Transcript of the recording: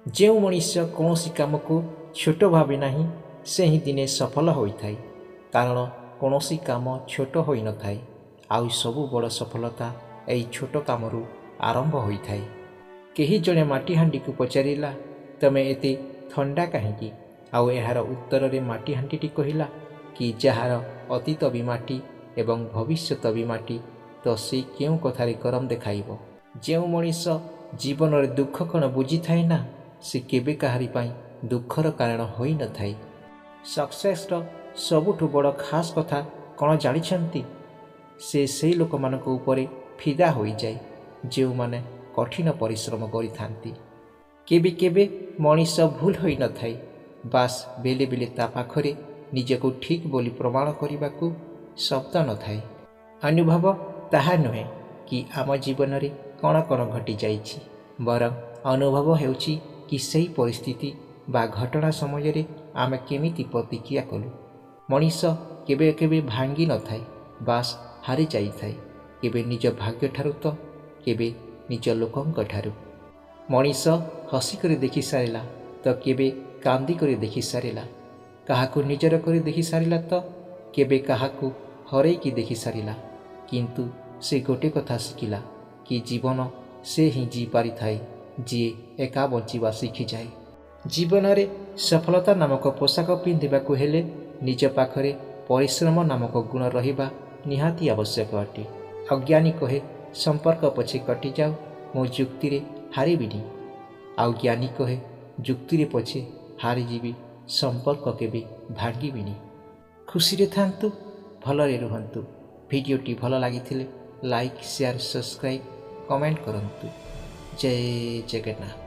ଯେଉଁ ମଣିଷ କୌଣସି କାମକୁ ଛୋଟ ଭାବେ ନାହିଁ ସେ ହିଁ ଦିନେ ସଫଳ ହୋଇଥାଏ। କାରଣ କୌଣସି କାମ ଛୋଟ ହୋଇନଥାଏ। ଆଉ ସବୁ ବଡ଼ ସଫଳତା ଏହି ଛୋଟ କାମରୁ ଆରମ୍ଭ ହୋଇଥାଏ। କେହି ଜଣେ ମାଟିହାଣ୍ଡିକୁ ପଚାରିଲା, ତମେ ଏତେ ଥଣ୍ଡା କାହିଁକି? ଆଉ ଏହାର ଉତ୍ତରରେ ମାଟିହାଣ୍ଡିଟି କହିଲା କି ଯାହାର ଅତୀତ ବି ମାଟି ଏବଂ ଭବିଷ୍ୟତ ବି ମାଟି, ତ ସେ କେଉଁ କଥାରେ ଗରମ ଦେଖାଇବ? ଯେଉଁ ମଣିଷ ଜୀବନରେ ଦୁଃଖ କ'ଣ ବୁଝିଥାଏ ନା, ସେ କେବେ କାହାରି ପାଇଁ ଦୁଃଖର କାରଣ ହୋଇନଥାଏ। ସକ୍ସେସ୍ର ସବୁଠୁ ବଡ଼ ଖାସ୍ କଥା କ'ଣ ଜାଣିଛନ୍ତି? ସେ ସେହି ଲୋକମାନଙ୍କ ଉପରେ ଫିଦା ହୋଇଯାଏ ଯେଉଁମାନେ କଠିନ ପରିଶ୍ରମ କରିଥାନ୍ତି। କେବେ କେବେ ମଣିଷ ଭୁଲ ହୋଇନଥାଏ, ବାସ୍ ବେଳେ ବେଳେ ତା ପାଖରେ ନିଜକୁ ଠିକ୍ ବୋଲି ପ୍ରମାଣ କରିବାକୁ ଶବ୍ଦ ନଥାଏ। ଅନୁଭବ ତାହା ନୁହେଁ କି ଆମ ଜୀବନରେ କ'ଣ କ'ଣ ଘଟିଯାଇଛି, ବରଂ ଅନୁଭବ ହେଉଛି କି ସେହି ପରିସ୍ଥିତି ବା ଘଟଣା ସମୟରେ ଆମେ କେମିତି ପ୍ରତିକ୍ରିୟା କଲୁ। ମଣିଷ କେବେ କେବେ ଭାଙ୍ଗି ନଥାଏ, ବାସ୍ ହାରି ଯାଇଥାଏ। କେବେ ନିଜ ଭାଗ୍ୟଠାରୁ ତ କେବେ ନିଜ ଲୋକଙ୍କଠାରୁ। ମଣିଷ ହସିକରି ଦେଖିସାରିଲା ତ କେବେ କାନ୍ଦିକରି ଦେଖିସାରିଲା। କାହାକୁ ନିଜର କରି ଦେଖିସାରିଲା ତ କେବେ କାହାକୁ ହରେଇକି ଦେଖିସାରିଲା। କିନ୍ତୁ ସେ ଗୋଟିଏ କଥା ଶିଖିଲା କି ଜୀବନ ସେ ହିଁ ଜିଇପାରିଥାଏ ଯିଏ ଏକା ବଞ୍ଚିବା ଶିଖିଯାଏ। ଜୀବନରେ ସଫଳତା ନାମକ ପୋଷାକ ପିନ୍ଧିବାକୁ ହେଲେ ନିଜ ପାଖରେ ପରିଶ୍ରମ ନାମକ ଗୁଣ ରହିବା ନିହାତି ଆବଶ୍ୟକ ଅଟେ। ଅଜ୍ଞାନୀ କହେ ସମ୍ପର୍କ ପଛେ କଟିଯାଉ, ମୁଁ ଯୁକ୍ତିରେ ହାରିବିନି। ଆଉ ଜ୍ଞାନୀ କହେ ଯୁକ୍ତିରେ ପଛେ ହାରିଯିବି, ସମ୍ପର୍କ କେବେ ଭାଙ୍ଗିବିନି। ଖୁସିରେ ଥାନ୍ତୁ, ଭଲରେ ରୁହନ୍ତୁ। ଭିଡ଼ିଓଟି ଭଲ ଲାଗିଥିଲେ ଲାଇକ୍, ସେୟାର, ସବସ୍କ୍ରାଇବ୍, କମେଣ୍ଟ କରନ୍ତୁ। ଜୟ ଜଗନ୍ନାଥ।